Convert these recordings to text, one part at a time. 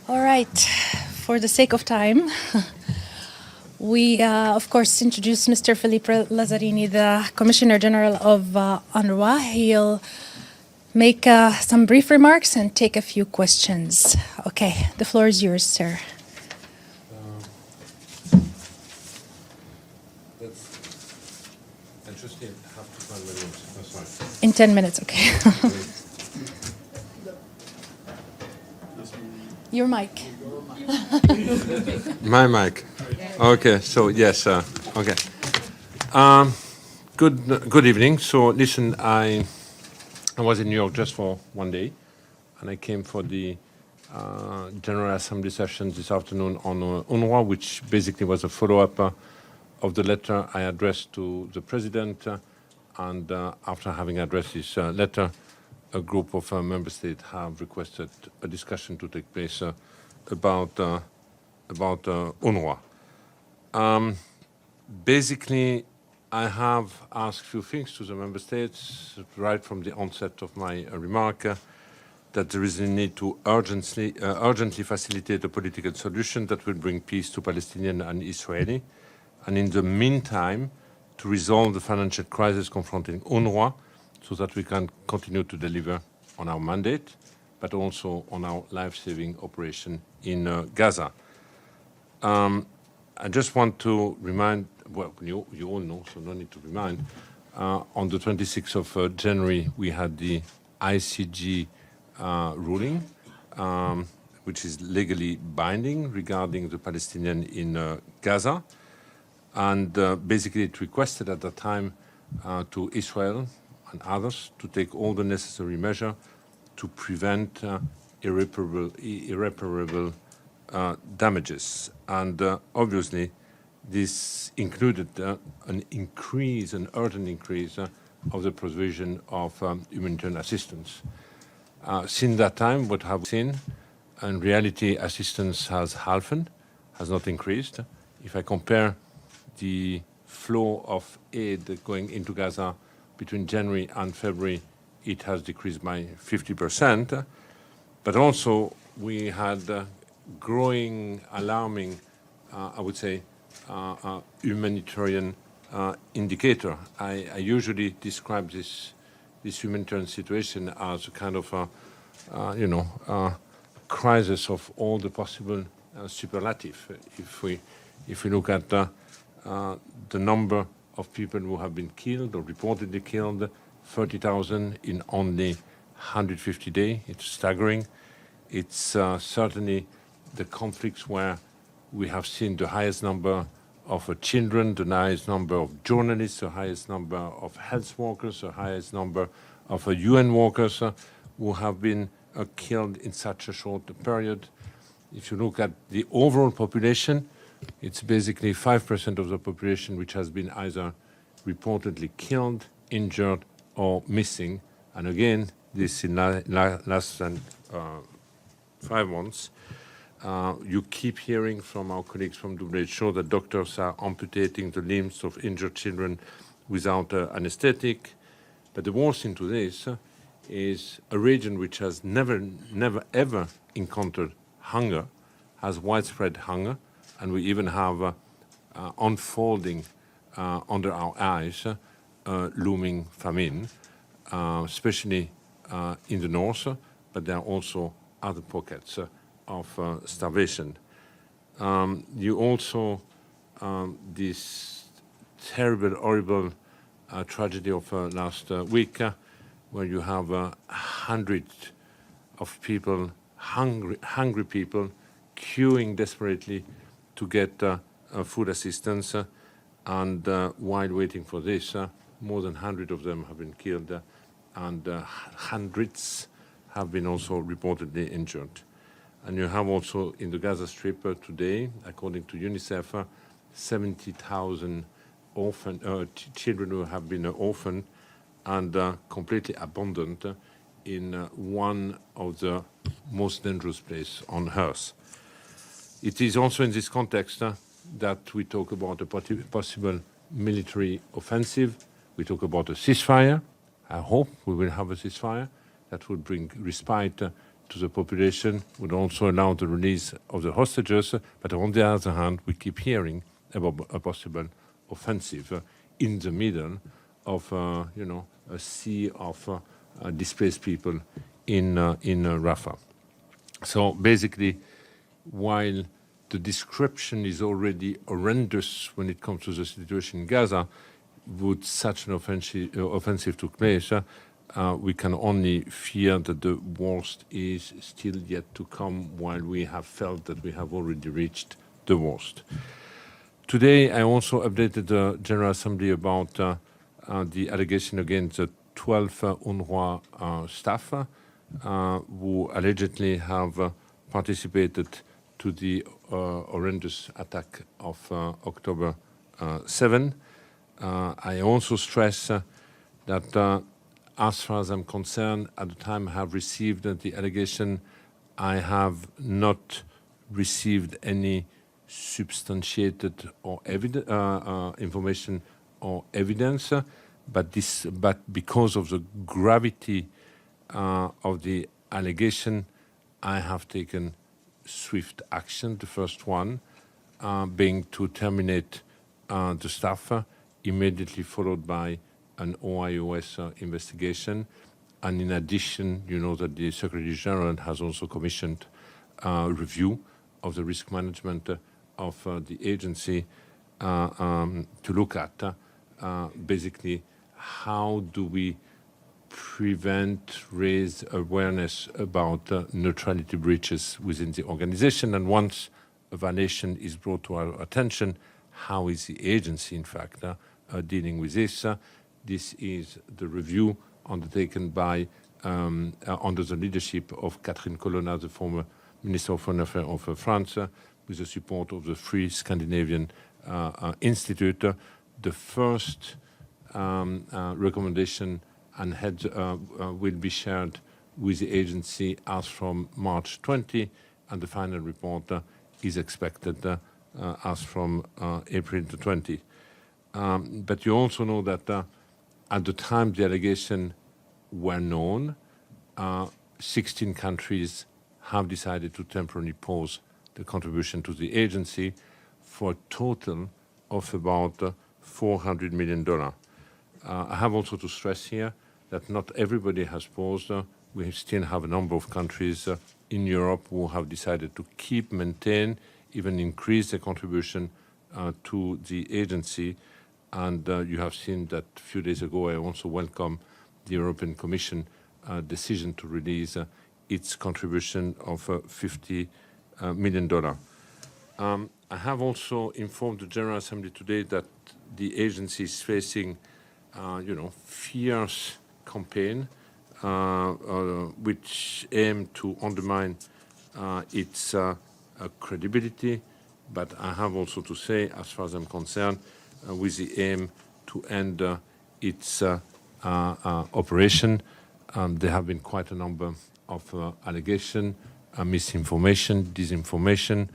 All right. For the sake of time, we, of course, introduce Mr. Philippe Lazzarini, the Commissioner General of UNRWA. He'll make some brief remarks and take a few questions. Okay, the floor is yours, sir. I just have to find my notes. Oh, sorry. In 10 minutes, okay. Your mic. My mic. Okay, so yes, okay. Good evening. So listen, I was in New York just for one day, and I came for the General Assembly session this afternoon on UNRWA, which basically was a follow-up of the letter I addressed to the President, and after having addressed this letter, a group of member states have requested a discussion to take place about UNRWA. Basically, I have asked a few things to the member states right from the onset of my remark, that there is a need to urgently facilitate a political solution that will bring peace to Palestinian and Israeli, and in the meantime, to resolve the financial crisis confronting UNRWA so that we can continue to deliver on our mandate, but also on our life-saving operation in Gaza. I just want to remind, well, you all know, so no need to remind, on the 26th of January, we had the ICG ruling, which is legally binding regarding the Palestinian in Gaza. And basically it requested at the time to Israel and others to take all the necessary measures to prevent irreparable damages. And obviously this included an urgent increase of the provision of humanitarian assistance. Since that time, what have we seen? In reality, assistance has halved, has not increased. If I compare the flow of aid going into Gaza between January and February, it has decreased by 50%. But also, we had growing, alarming, I would say, humanitarian indicator. I usually describe this humanitarian situation as a kind of crisis of all the possible superlative. If we look at the number of people who have been killed or reportedly killed, 30,000 in only 150 days, it's staggering. It's certainly the conflicts where we have seen the highest number of children, the highest number of journalists, the highest number of health workers, the highest number of UN workers who have been killed in such a short period. If you look at the overall population, it's basically 5% of the population which has been either reportedly killed, injured, or missing. And again, this in less than 5 months. You keep hearing from our colleagues from WHO that doctors are amputating the limbs of injured children without anesthetic. But the worst into this is a region which has never, ever encountered hunger, has widespread hunger, and we even have unfolding under our eyes looming famine, especially in the north, but there are also other pockets of starvation. You also, this terrible, horrible tragedy of last week, where you have hundreds of people, hungry people, queuing desperately to get food assistance, and while waiting for this, more than 100 of them have been killed, and hundreds have been also reportedly injured. And you have also in the Gaza Strip today, according to UNICEF, 70,000 children who have been orphaned and completely abandoned in one of the most dangerous places on earth. It is also in this context that we talk about a possible military offensive. We talk about a ceasefire. I hope we will have a ceasefire that will bring respite to the population, would also allow the release of the hostages. But on the other hand, we keep hearing about a possible offensive in the middle of a sea of displaced people in Rafah. So basically, while the description is already horrendous when it comes to the situation in Gaza, would such an offensive took place, we can only fear that the worst is still yet to come, while we have felt that we have already reached the worst. Today, I also updated the General Assembly about the allegation against the 12 UNRWA staff who allegedly have participated to the horrendous attack of October 7. I also stress that as far as I'm concerned, at the time I have received the allegation, I have not received any substantiated or information or evidence, but because of the gravity of the allegation, I have taken swift action. The first one being to terminate the staff, immediately followed by an OIOS investigation. And in addition, you know that the Secretary General has also commissioned a review of the risk management of the agency to look at basically how do we prevent, raise awareness about neutrality breaches within the organization. And once a violation is brought to our attention, how is the agency, in fact, dealing with this? This is the review undertaken by, under the leadership of Catherine Colonna, the former Minister of Foreign Affairs of France, with the support of the Free Scandinavian Institute. The first recommendation and heads will be shared with the agency as from March 20, and the final report is expected as from April 20. But you also know that at the time the allegations were known, 16 countries have decided to temporarily pause the contribution to the agency for a total of about $400 million. I have also to stress here that not everybody has paused. We still have a number of countries in Europe who have decided to maintain, even increase their contribution to the agency. And you have seen that a few days ago, I also welcome the European Commission decision to release its contribution of $50 million. I have also informed the General Assembly today that the agency is facing, fierce campaign which aim to undermine its credibility. But I have also to say, as far as I'm concerned, with the aim to end its operation. There have been quite a number of allegations, misinformation, disinformation,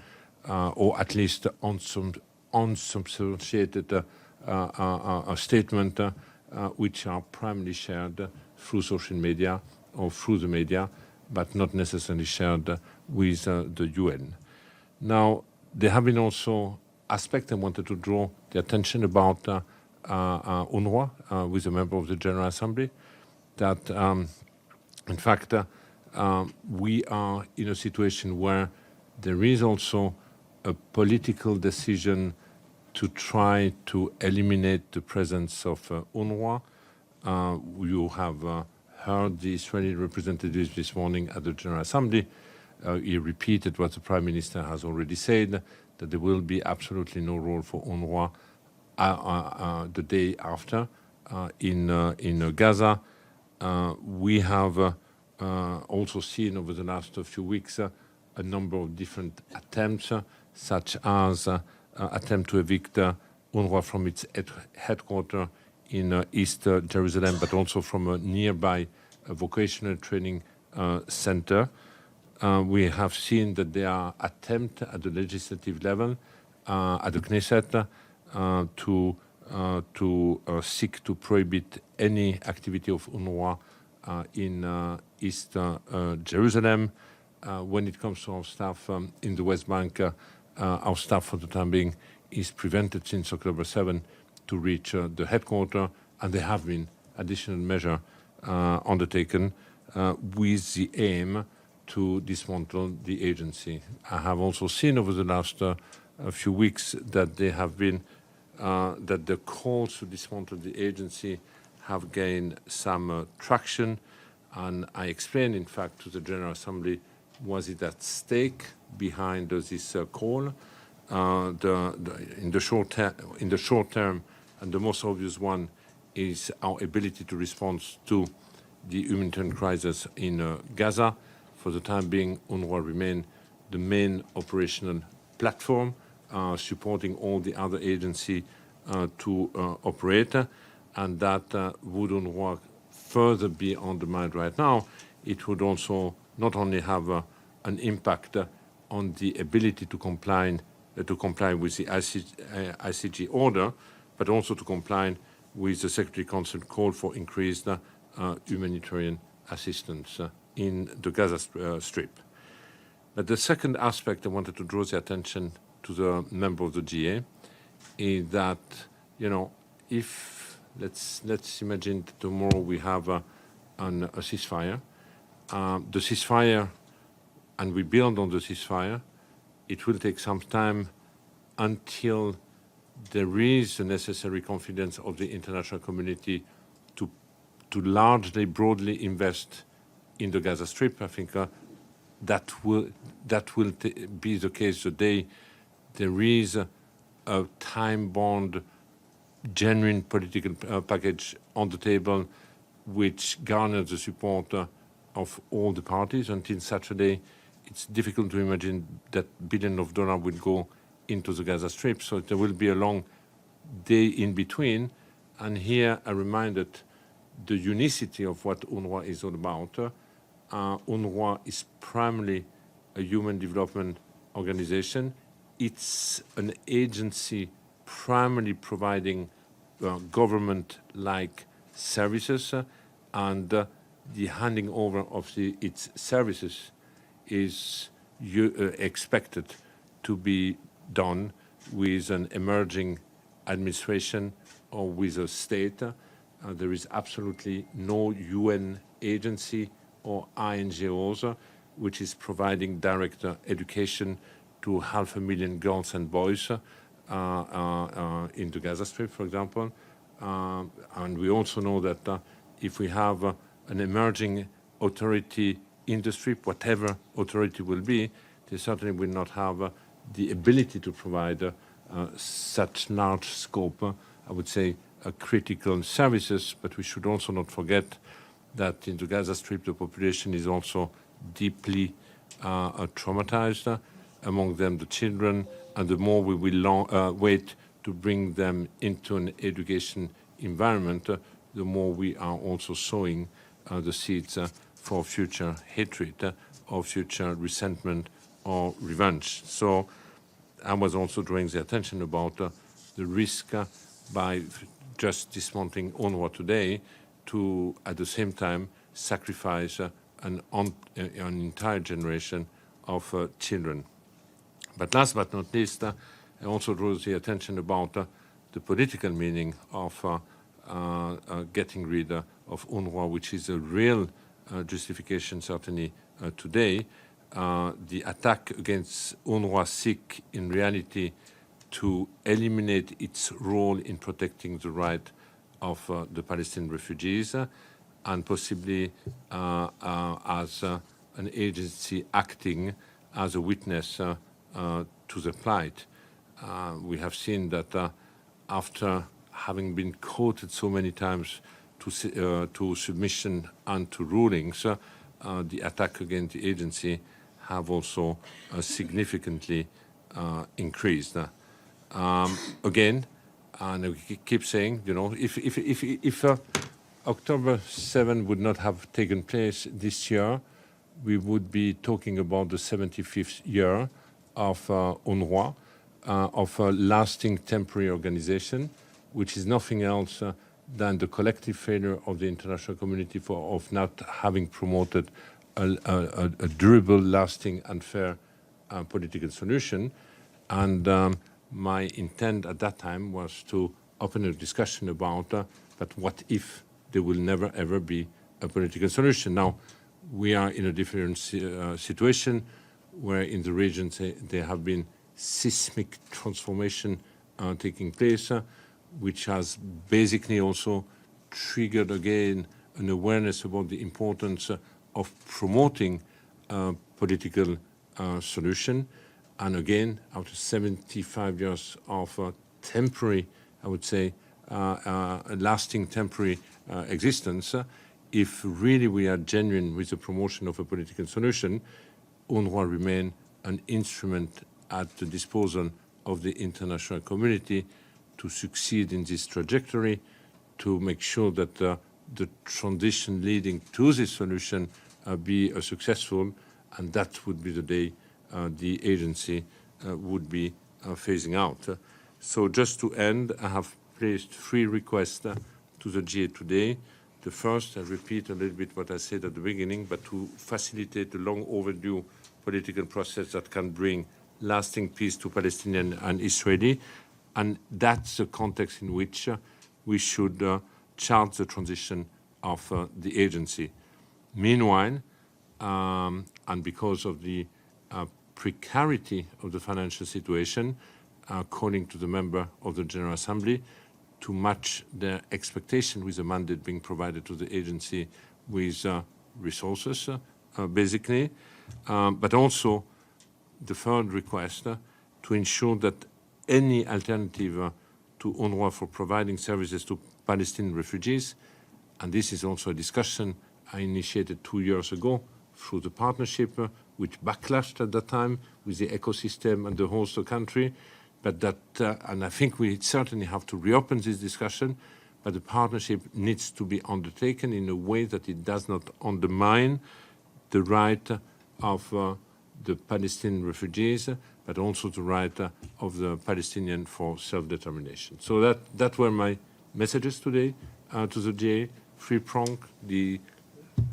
or at least unsubstantiated statement, which are primarily shared through social media or through the media, but not necessarily shared with the UN. Now, there have been also aspects I wanted to draw the attention about UNRWA with a member of the General Assembly, that in fact we are in a situation where there is also a political decision to try to eliminate the presence of UNRWA. You have heard the Israeli representatives this morning at the General Assembly. He repeated what the Prime Minister has already said, that there will be absolutely no role for UNRWA the day after in Gaza. We have also seen over the last few weeks a number of different attempts, such as attempt to evict UNRWA from its headquarters in East Jerusalem, but also from a nearby vocational training center. We have seen that there are attempts at the legislative level, at the Knesset, to seek to prohibit any activity of UNRWA in East Jerusalem. When it comes to our staff in the West Bank, our staff for the time being is prevented since October 7 to reach the headquarters, and there have been additional measures undertaken with the aim to dismantle the agency. I have also seen over the last few weeks that there have been that the calls to dismantle the agency have gained some traction, and I explained, in fact, to the General Assembly was it at stake behind this call. In the short term, and the most obvious one is our ability to respond to the humanitarian crisis in Gaza. For the time being, UNRWA remains the main operational platform, supporting all the other agencies to operate, and that would UNRWA further be undermined right now, it would also not only have an impact on the ability to comply with the ICG order, but also to comply with the Security Council call for increased humanitarian assistance in the Gaza Strip. But the second aspect I wanted to draw the attention to the member of the GA is that, if let's imagine that tomorrow we have a ceasefire, the ceasefire, and we build on the ceasefire, it will take some time until there is the necessary confidence of the international community to largely, broadly invest in the Gaza Strip. I think that will be the case the day there is a time-bound, genuine political package on the table which garners the support of all the parties. Until such a day, it's difficult to imagine that billions of dollars will go into the Gaza Strip. So there will be a long day in between. And here I reminded the unicity of what UNRWA is all about. UNRWA is primarily a human development organization. It's an agency primarily providing government-like services, and the handing over of its services is expected to be done with an emerging administration or with a state. There is absolutely no UN agency or INGOs which is providing direct education to 500,000 girls and boys in the Gaza Strip, for example. And we also know that if we have an emerging authority in the Strip, whatever authority will be, they certainly will not have the ability to provide such large scope, I would say, critical services. But we should also not forget that in the Gaza Strip, the population is also deeply traumatized, among them the children, and the more we will wait to bring them into an education environment, the more we are also sowing the seeds for future hatred or future resentment or revenge. So I was also drawing the attention about the risk by just dismantling UNRWA today to, at the same time, sacrifice an entire generation of children. But last but not least, I also drew the attention about the political meaning of getting rid of UNRWA, which is a real justification certainly today. The attack against UNRWA seeks in reality to eliminate its role in protecting the right of the Palestinian refugees and possibly as an agency acting as a witness to the plight. We have seen that after having been quoted so many times to submission and to rulings, the attack against the agency have also significantly increased. Again, and we keep saying, if October 7 would not have taken place this year, we would be talking about the 75th year of UNRWA, of a lasting temporary organization, which is nothing else than the collective failure of the international community of not having promoted a durable, lasting, and fair political solution. And my intent at that time was to open a discussion about but what if there will never ever be a political solution. Now, we are in a different situation where in the region there have been seismic transformation taking place, which has basically also triggered again an awareness about the importance of promoting political solution. And again, after 75 years of temporary, I would say, a lasting temporary existence, if really we are genuine with the promotion of a political solution, UNRWA remain an instrument at the disposal of the international community to succeed in this trajectory, to make sure that the transition leading to this solution be successful, and that would be the day the agency would be phasing out. So just to end, I have placed 3 requests to the GA today. The first, I repeat a little bit what I said at the beginning, but to facilitate the long overdue political process that can bring lasting peace to Palestinian and Israeli. And that's the context in which we should chart the transition of the agency. Meanwhile, and because of the precarity of the financial situation, calling to the member of the General Assembly to match their expectation with the mandate being provided to the agency with resources, basically, but also the third request to ensure that any alternative to UNRWA for providing services to Palestinian refugees, and this is also a discussion I initiated 2 years ago through the partnership, which backlashed at that time with the ecosystem and the host country, but that, and I think we certainly have to reopen this discussion, but the partnership needs to be undertaken in a way that it does not undermine the right of the Palestinian refugees, but also the right of the Palestinian for self-determination. So that were my messages today to the GA, 3-pronged, the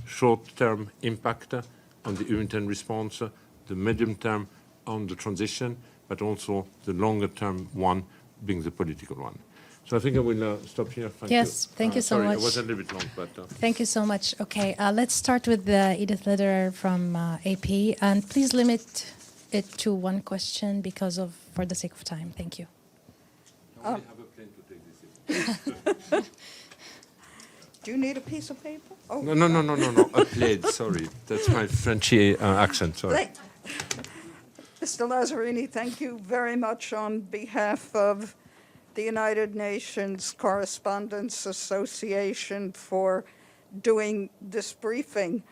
short-term impact on the humanitarian response, the medium-term on the transition, but also the longer-term one being the political one. So I think I will stop here. Thank you. Thank you so sorry, much. It was a little bit long, but... Thank you so much. Okay, let's start with Edith Lederer from AP, and please limit it to 1 question for the sake of time. Thank you. I only have a plane to take this. Do you need a piece of paper? Oh, No. A plane, sorry. That's my Frenchy accent, sorry. Mr. Lazzarini, thank you very much on behalf of the United Nations Correspondents Association for doing this briefing.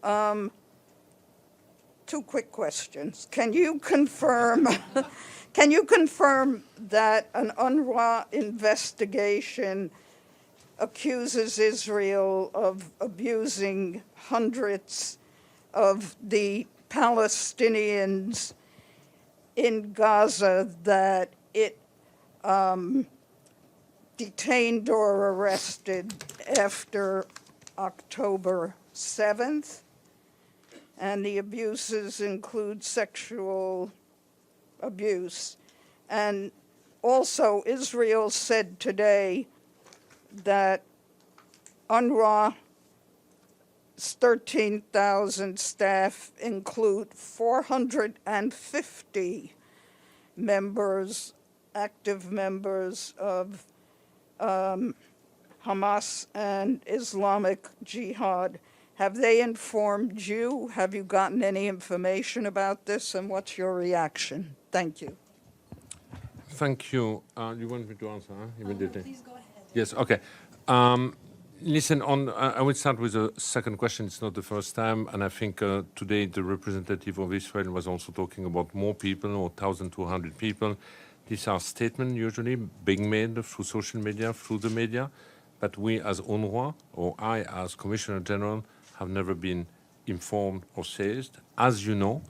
2 quick questions. Can you confirm that an UNRWA investigation accuses Israel of abusing hundreds of the Palestinians in Gaza that it detained or arrested after October 7th? And the abuses include sexual abuse. And also, Israel said today that UNRWA's 13,000 staff include 450 members, active members of Hamas and Islamic Jihad. Have they informed you? Have you gotten any information about this? And what's your reaction? Thank you. Thank you. You want me to answer immediately? No, please go ahead. Yes, okay. Listen, I will start with the second question. It's not the first time, and I think today the representative of Israel was also talking about more people, or 1,200 people. These are statements usually being made through social media, through the media, but we as UNRWA, or I as Commissioner General, have never been informed or seized. As you know,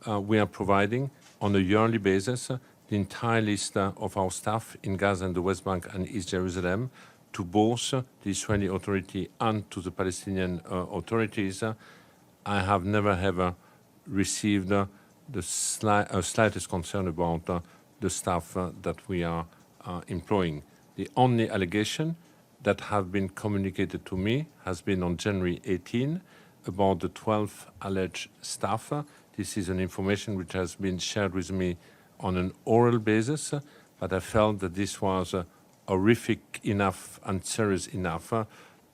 we are providing on a yearly basis the entire list of our staff in Gaza and the West Bank and East Jerusalem to both the Israeli authority and to the Palestinian authorities. I have never ever received the slightest concern about the staff that we are employing. The only allegation that have been communicated to me has been on January 18 about the 12 alleged staff. This is an information which has been shared with me on an oral basis, but I felt that this was horrific enough and serious enough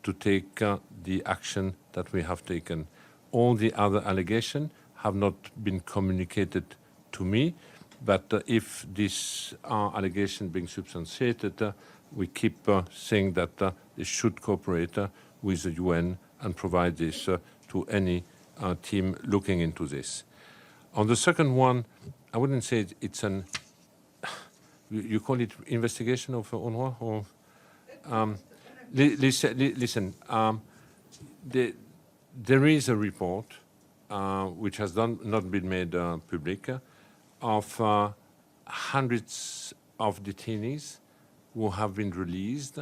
to take the action that we have taken. All the other allegations have not been communicated to me, but if this allegation being substantiated, we keep saying that they should cooperate with the UN and provide this to any team looking into this. On the second one, I wouldn't say it's an, you call it investigation of UNRWA? Or, listen, there is a report which has not been made public of hundreds of detainees who have been released,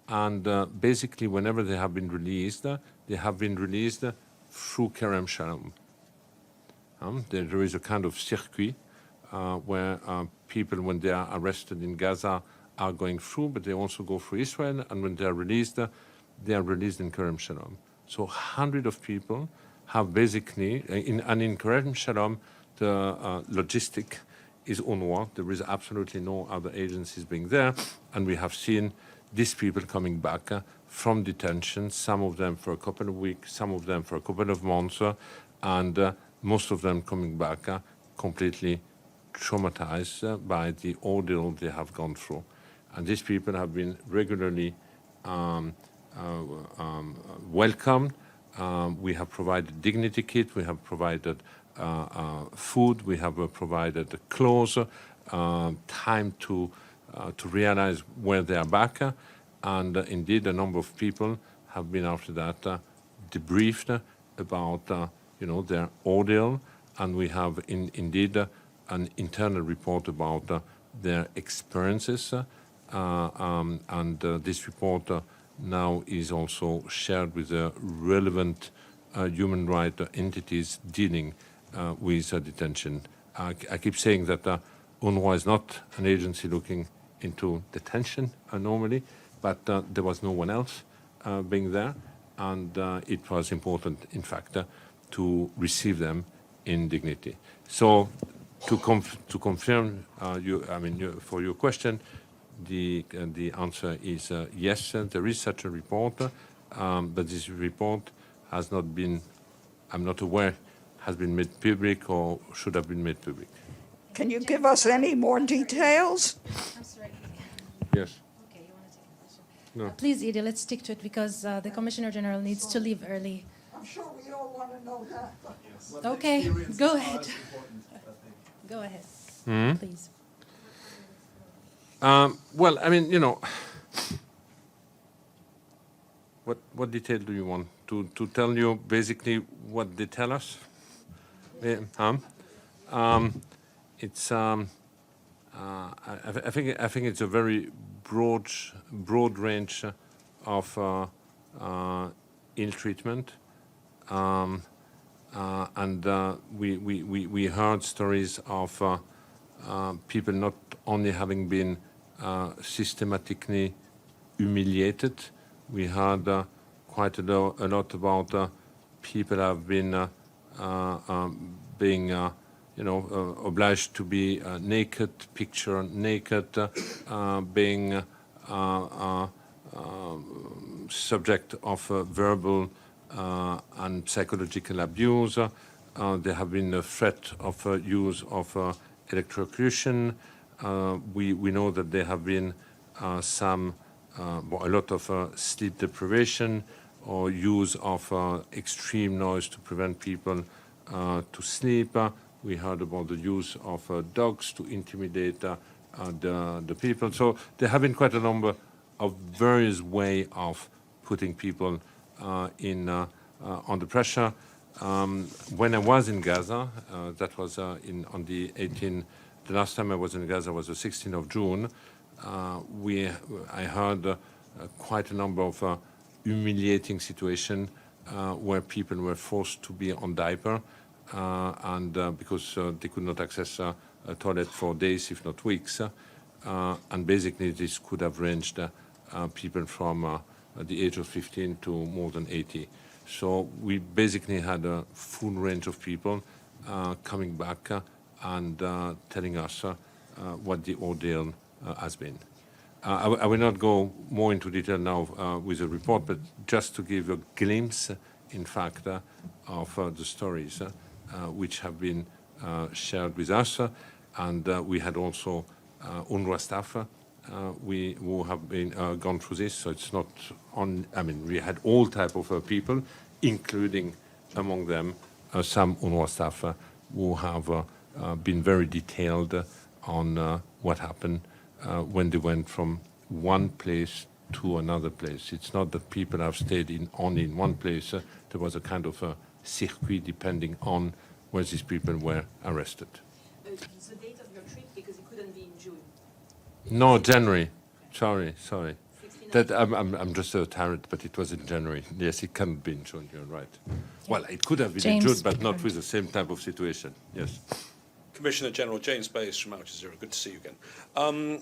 and basically whenever they have been released through Kerem Shalom. There is a kind of circuit where people, when they are arrested in Gaza, are going through, but they also go through Israel, and when they are released in Kerem Shalom. So hundreds of people have basically, in Kerem Shalom, the logistic is UNRWA. There is absolutely no other agencies being there, and we have seen these people coming back from detention, some of them for a couple of weeks, some of them for a couple of months, and most of them coming back completely traumatized by the ordeal they have gone through. And these people have been regularly welcomed. We have provided dignity kit, we have provided food, we have provided clothes, time to realize where they are back, and indeed a number of people have been after that debriefed about their ordeal, and we have indeed an internal report about their experiences, and this report now is also shared with the relevant human rights entities dealing with detention. I keep saying that UNRWA is not an agency looking into detention normally, but there was no one else being there, and it was important, in fact, to receive them in dignity. So, to confirm for your question, the answer is yes. There is such a report, but this report has not been, I'm not aware, has been made public or should have been made public. Can you give us any more details? I'm sorry. Yes. Okay, you want to take a question? No. Please, Edie, let's stick to it because the Commissioner General needs to leave early. I'm sure we all want to know that. Okay, go ahead. Go ahead, please. Well, I mean, what detail do you want? To tell you basically what they tell us? It's I think it's a very broad range of ill treatment, and we heard stories of people not only having been systematically humiliated. We heard quite a lot about people have been being obliged to be naked, picture naked, being subject of verbal and psychological abuse. There have been a threat of use of electrocution. We know that there have been a lot of sleep deprivation or use of extreme noise to prevent people to sleep. We heard about the use of dogs to intimidate the people. So there have been quite a number of various ways of putting people under pressure. When I was in Gaza, that was on the 18th. The last time I was in Gaza was the 16th of June. I heard quite a number of humiliating situations where people were forced to be on diaper and because they could not access a toilet for days, if not weeks. And basically, this could have ranged people from the age of 15 to more than 80. So we basically had a full range of people coming back and telling us what the ordeal has been. I will not go more into detail now with the report, but just to give a glimpse, in fact, of the stories which have been shared with us. And we had also UNRWA staff who have been gone through this. So it's not on, I mean, we had all type of people, including among them some UNRWA staff who have been very detailed on what happened when they went from one place to another place. It's not that people have stayed only in one place. There was a kind of a circuit depending on where these people were arrested. The date of your trip, because it couldn't be in June. No, January. Sorry. That I'm just so tired, but it was in January. Yes, it can't be in June. You're right. Well, it could have been James, in June, but not with the same type of situation. Yes. Commissioner General James Bayes from Al Jazeera. Good to see you again.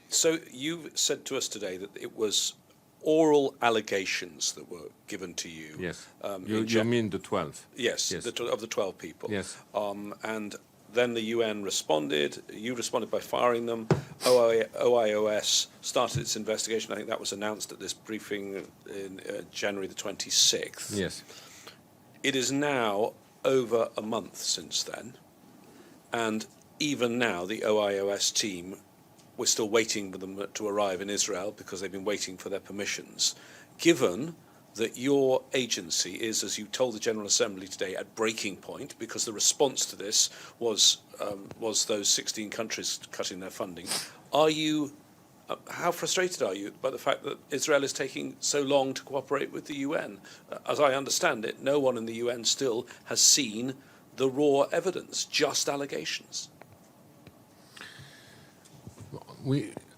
So you said to us today that it was oral allegations that were given to you. Yes. You mean the 12? Yes, Yes. of the 12 people. Yes. And then the UN responded. You responded by firing them. OIOS started its investigation. I think that was announced at this briefing in January the 26th. Yes. It is now over a month since then. And even now, the OIOS team, we're still waiting for them to arrive in Israel because they've been waiting for their permissions. Given that your agency is, as you told the General Assembly today, at breaking point because the response to this was those 16 countries cutting their funding, are you, how frustrated are you by the fact that Israel is taking so long to cooperate with the UN? As I understand it, no one in the UN still has seen the raw evidence, just allegations.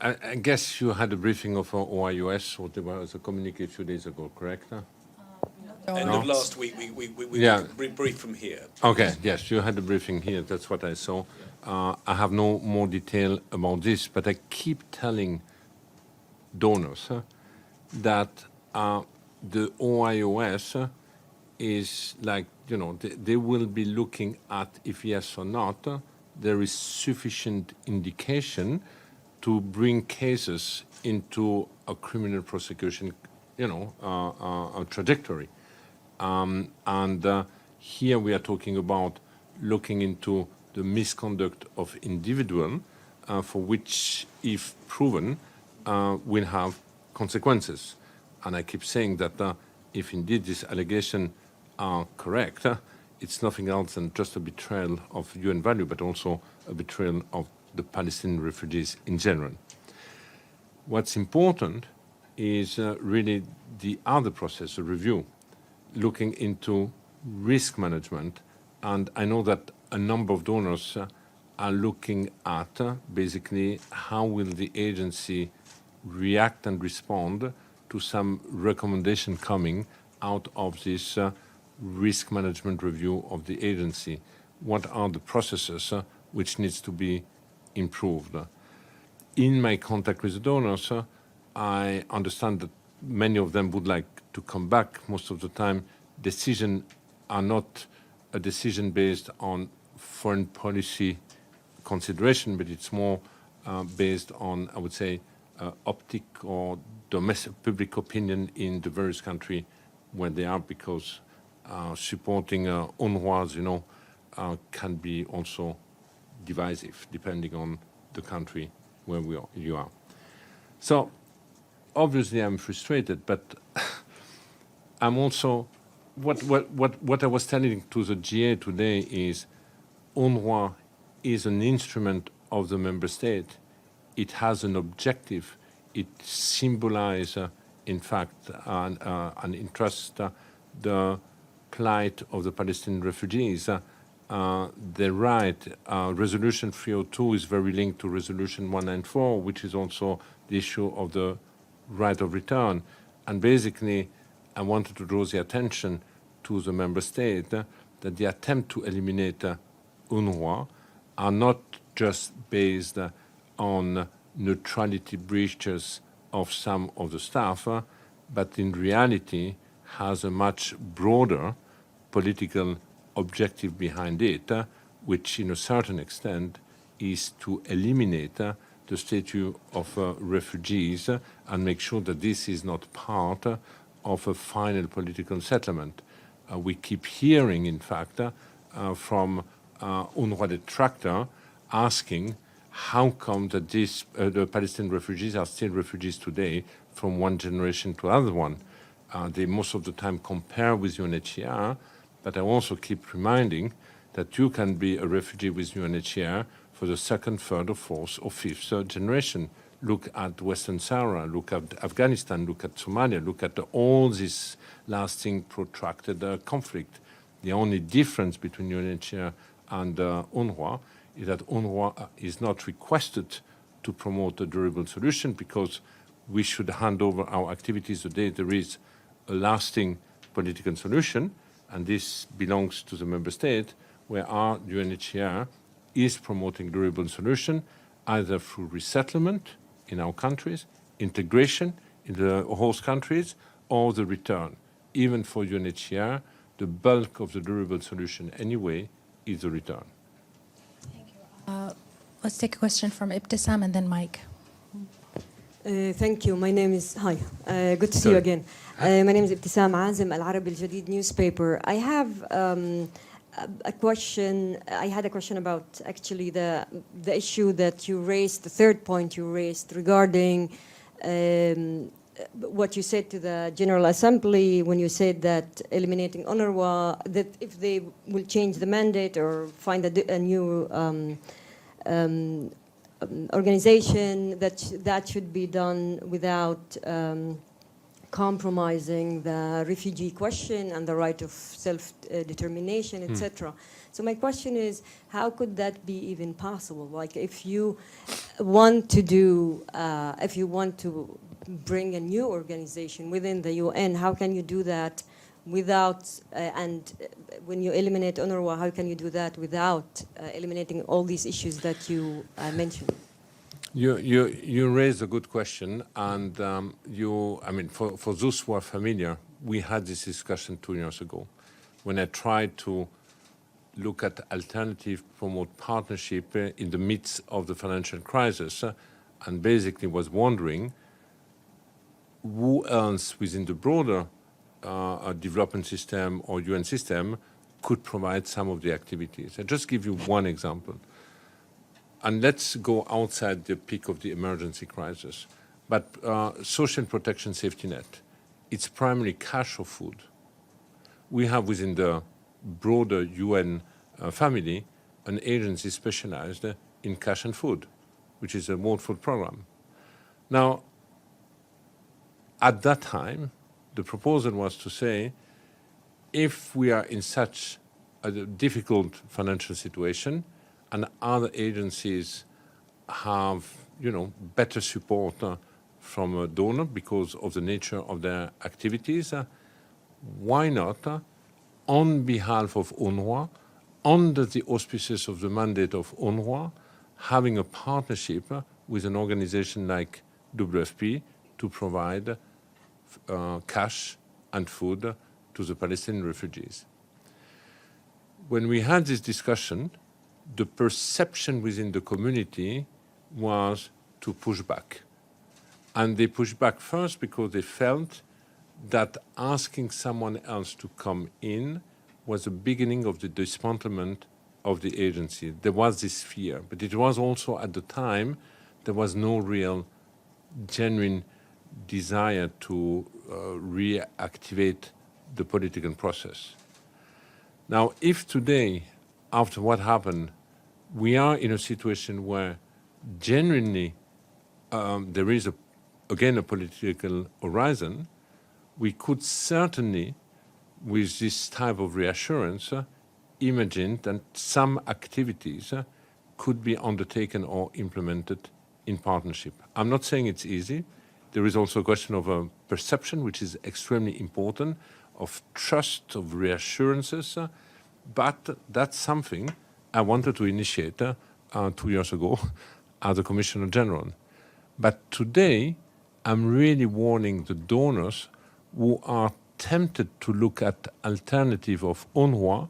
I guess you had a briefing of OIOS, or there was a communique a few days ago, correct? End of last week, we Yeah. briefed from here. Okay, yes, you had a briefing here. That's what I saw. I have no more detail about this, but I keep telling donors that the OIOS is like, they will be looking at if yes or not, there is sufficient indication to bring cases into a criminal prosecution, a trajectory. And here we are talking about looking into the misconduct of individual for which, if proven, will have consequences. And I keep saying that if indeed these allegations are correct, it's nothing else than just a betrayal of UN value, but also a betrayal of the Palestinian refugees in general. What's important is really the other process, a review, looking into risk management. And I know that a number of donors are looking at basically how will the agency react and respond to some recommendation coming out of this risk management review of the agency. What are the processes which needs to be improved? In my contact with the donors, I understand that many of them would like to come back. Most of the time, decisions are not a decision based on foreign policy consideration, but it's more based on, I would say, optic or domestic public opinion in the various countries where they are, because supporting UNRWA, can be also divisive depending on the country where you are. So obviously I'm frustrated, but I'm also what I was telling to the GA today is UNRWA is an instrument of the member state. It has an objective. It symbolizes, in fact, an interest, the plight of the Palestinian refugees. The right, Resolution 302 is very linked to Resolution 194, which is also the issue of the right of return. And basically, I wanted to draw the attention to the member state that the attempt to eliminate UNRWA are not just based on neutrality breaches of some of the staff, but in reality has a much broader political objective behind it, which in a certain extent is to eliminate the status of refugees and make sure that this is not part of a final political settlement. We keep hearing, in fact, from UNRWA detractor asking how come that the Palestinian refugees are still refugees today from one generation to another one. They most of the time compare with UNHCR, but I also keep reminding that you can be a refugee with UNHCR for the second, third, or fourth, or fifth generation. Look at Western Sahara, look at Afghanistan, look at Somalia, look at all this lasting, protracted conflict. The only difference between UNHCR and UNRWA is that UNRWA is not requested to promote a durable solution because we should hand over our activities the day there is a lasting political solution, and this belongs to the member state, where our UNHCR is promoting durable solution either through resettlement in our countries, integration in the host countries, or the return. Even for UNHCR, the bulk of the durable solution anyway is the return. Thank you. Let's take a question from Ibtisam and then Mike. Thank you. My name is good to see you again. My name is Ibtisam Azim, Al Arabi Al Jadid newspaper. I have a question. I had a question about actually the issue that you raised, the third point you raised regarding what you said to the General Assembly when you said that eliminating UNRWA, that if they will change the mandate or find a new organization, that should be done without compromising the refugee question and the right of self-determination, etc. So my question is, how could that be even possible? Like, if you want to do, if you want to bring a new organization within the UN, how can you do that without, and when you eliminate UNRWA, how can you do that without eliminating all these issues that you mentioned? You raised a good question, and I mean, for those who are familiar, we had this discussion 2 years ago when I tried to look at alternative promote partnership in the midst of the financial crisis, and basically was wondering who else within the broader development system or UN system could provide some of the activities. I'll just give you one example. And let's go outside the peak of the emergency crisis. But social protection safety net, it's primarily cash or food. We have within the broader UN family an agency specialized in cash and food, which is a World Food Program. Now, at that time, the proposal was to say, if we are in such a difficult financial situation and other agencies have, better support from a donor because of the nature of their activities, why not, on behalf of UNRWA, under the auspices of the mandate of UNRWA, having a partnership with an organization like WFP to provide cash and food to the Palestinian refugees. When we had this discussion, the perception within the community was to push back. And they pushed back first because they felt that asking someone else to come in was the beginning of the dismantlement of the agency. There was this fear, but it was also at the time there was no real genuine desire to reactivate the political process. Now, if today, after what happened, we are in a situation where genuinely there is, again, a political horizon, we could certainly, with this type of reassurance, imagine that some activities could be undertaken or implemented in partnership. I'm not saying it's easy. there is also a question of perception, which is extremely important, of trust, of reassurances. But that's something I wanted to initiate 2 years ago as a Commissioner General. But today, I'm really warning the donors who are tempted to look at alternative of UNRWA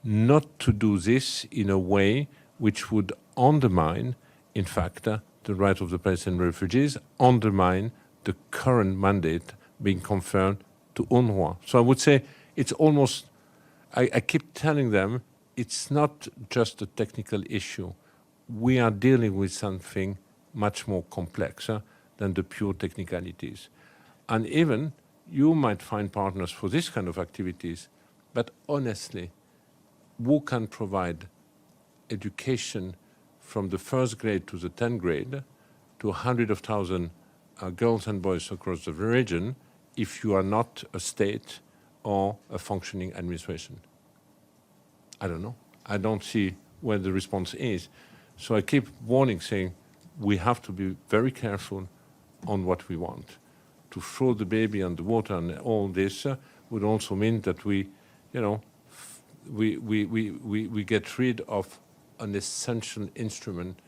not to do this in a way which would undermine, in fact, the right of the Palestinian refugees, undermine the current mandate being conferred to UNRWA. So I would say it's almost, I keep telling them, it's not just a technical issue. We are dealing with something much more complex than the pure technicalities. And even you might find partners for this kind of activities, but honestly, who can provide education from the first grade to the 10th grade to hundreds of thousands girls and boys across the region if you are not a state or a functioning administration? I don't know. I don't see where the response is. So I keep warning, saying we have to be very careful on what we want. To throw the baby on the water and all this would also mean that we get rid of an essential instrument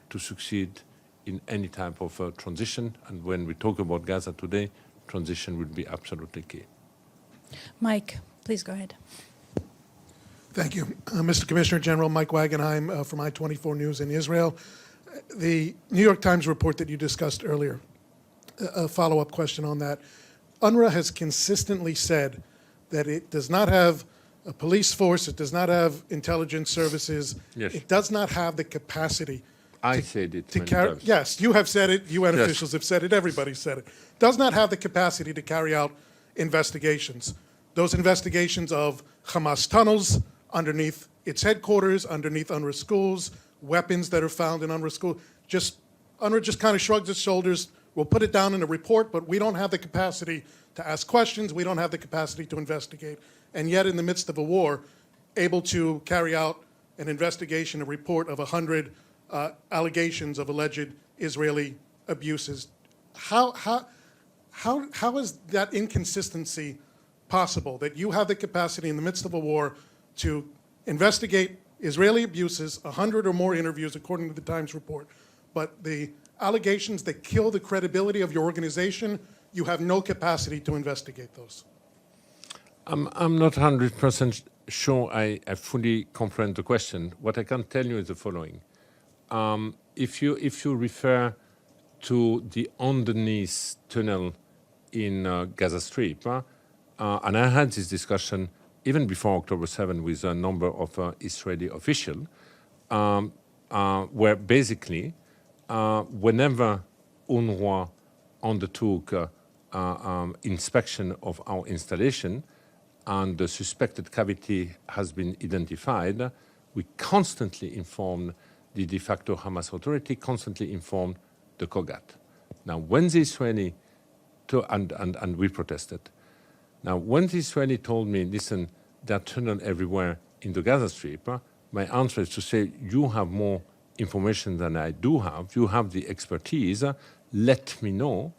to succeed in any type of transition. And when we talk about Gaza today, transition would be absolutely key. Mike, please go ahead. Thank you. Mr. Commissioner General, Mike Wagenheim from I-24 News in Israel. The New York Times report that you discussed earlier, a follow-up question on that. UNRWA has consistently said that it does not have a police force, it does not have intelligence services, Yes. It does not have the capacity I said it many carry. times. Yes, you have said it, UN Yes. officials have said it, everybody said it. Does not have the capacity to carry out investigations. Those investigations of Hamas tunnels underneath its headquarters, underneath UNRWA schools, weapons that are found in UNRWA schools. UNRWA just kind of shrugs its shoulders. We'll put it down in a report, but we don't have the capacity to ask questions. We don't have the capacity to investigate. And yet, in the midst of a war, able to carry out an investigation, a report of 100 allegations of alleged Israeli abuses. How is that inconsistency possible, that you have the capacity in the midst of a war to investigate Israeli abuses, 100 or more interviews, according to the Times report, but the allegations that kill the credibility of your organization, you have no capacity to investigate those? I'm not 100% sure I fully comprehend the question. What I can tell you is the following. If you refer to the underneath tunnel in Gaza Strip, and I had this discussion even before October 7 with a number of Israeli officials, where basically whenever UNRWA undertook inspection of our installation and the suspected cavity has been identified, we constantly informed the de facto Hamas authority, constantly informed the COGAT. Now, when the Israeli, and we protested. Now, when the Israeli told me, listen, there are tunnels everywhere in the Gaza Strip, my answer is to say, you have more information than I do have. You have the expertise. Let me know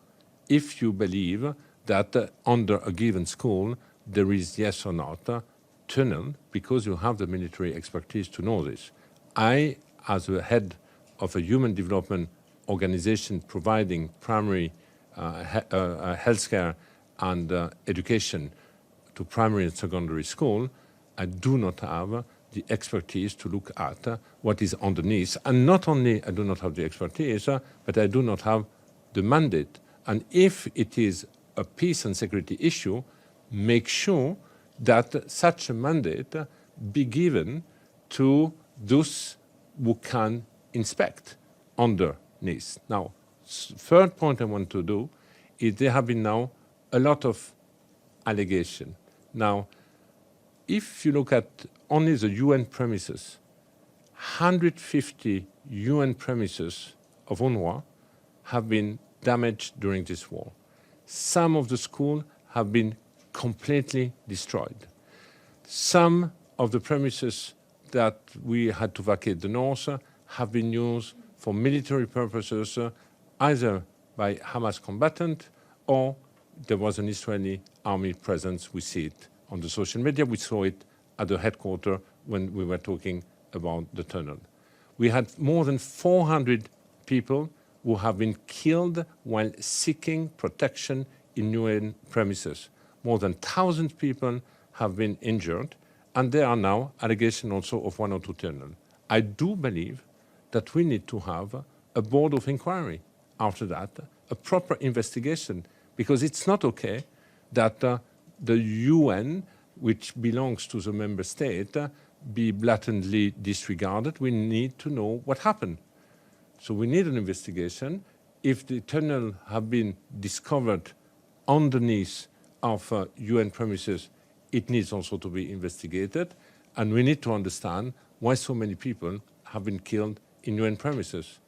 if you believe that under a given school there is, yes or not, a tunnel, because you have the military expertise to know this. I, as a head of a human development organization providing primary healthcare and education to primary and secondary school, I do not have the expertise to look at what is underneath. And not only I do not have the expertise, but I do not have the mandate. And if it is a peace and security issue, make sure that such a mandate be given to those who can inspect underneath. Now, third point I want to do is there have been now a lot of allegation. Now, if you look at only the UN premises, 150 UN premises of UNRWA have been damaged during this war. Some of the schools have been completely destroyed. Some of the premises that we had to vacate the north have been used for military purposes, either by Hamas combatant, or there was an Israeli army presence. We see it on the social media. We saw it at the headquarters when we were talking about the tunnel. We had more than 400 people who have been killed while seeking protection in UN premises. More than 1,000 people have been injured, and there are now allegations also of 1 or 2 tunnels. I do believe that we need to have a board of inquiry after that, a proper investigation, because it's not okay that the UN, which belongs to the member state, be blatantly disregarded. We need to know what happened. So we need an investigation. If the tunnel have been discovered underneath of UN premises, it needs also to be investigated. And we need to understand why so many people have been killed in UN premises.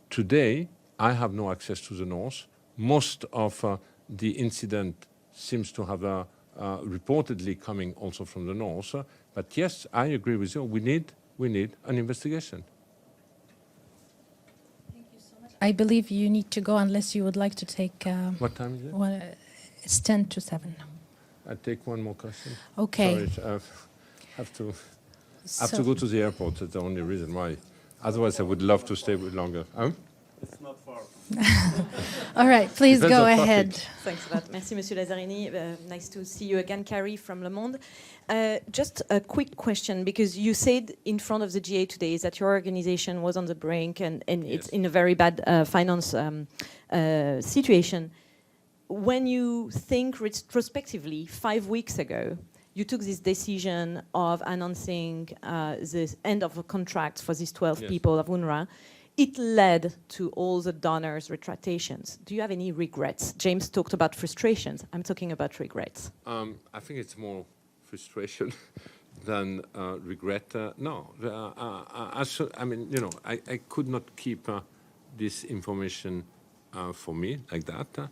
Today, I have no access to the north. Most of the incident seems to have reportedly coming also from the north. But yes, I agree with you. We need an investigation. I believe you need to go unless you would like to take. What time is it? It's 10 to 7. I take one more question. Okay. Sorry, I have to go to the airport. That's the only reason why. Otherwise, I would love to stay a bit longer. It's not far. All right, please Depends go on ahead. traffic. Thanks a lot. Merci, Monsieur Lazzarini. Nice to see you again, Carrie from Le Monde. Just a quick question, because you said in front of the GA today that your organization was on the brink and it's in a very bad finance situation. When you think retrospectively, 5 weeks ago, you took this decision of announcing the end of a contract for these 12 people of UNRWA. It led to all the donors' retractations. Do you have any regrets? James talked about frustrations. I'm talking about regrets. I think it's more frustration than regret. No, I mean, you know, I could not keep this information for me like that.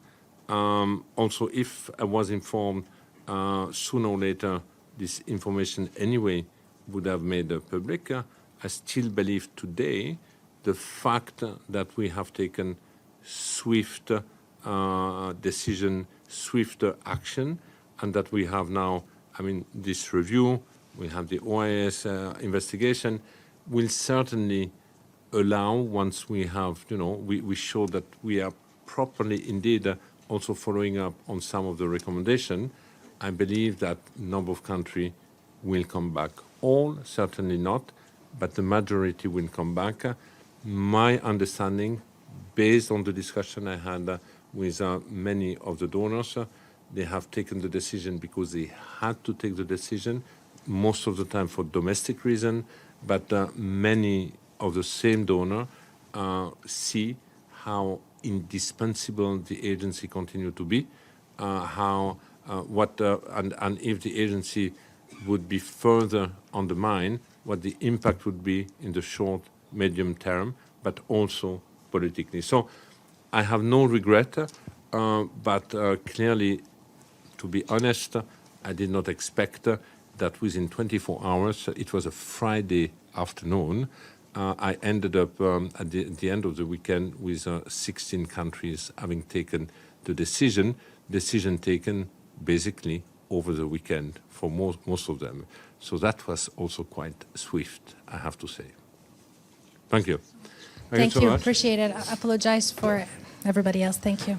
Also, if I was informed sooner or later, this information anyway would have made public. I still believe today the fact that we have taken swift decision, swift action, and that we have now, I mean, this review, we have the OIS investigation, will certainly allow, once we have, you know, we show that we are properly indeed also following up on some of the recommendation. I believe that number of countries will come back. All, certainly not, but the majority will come back. My understanding, based on the discussion I had with many of the donors, they have taken the decision because they had to take the decision, most of the time for domestic reason, but many of the same donor see how indispensable the agency continue to be, and if the agency would be further undermined, what the impact would be in the short, medium term, but also politically. So I have no regret, but clearly, to be honest, I did not expect that within 24 hours, it was a Friday afternoon, I ended up at the end of the weekend with 16 countries having taken the decision taken basically over the weekend for most of them. So that was also quite swift, I have to say. Thank you. Thank so you. much. Appreciate it. I apologize for everybody else. Thank you.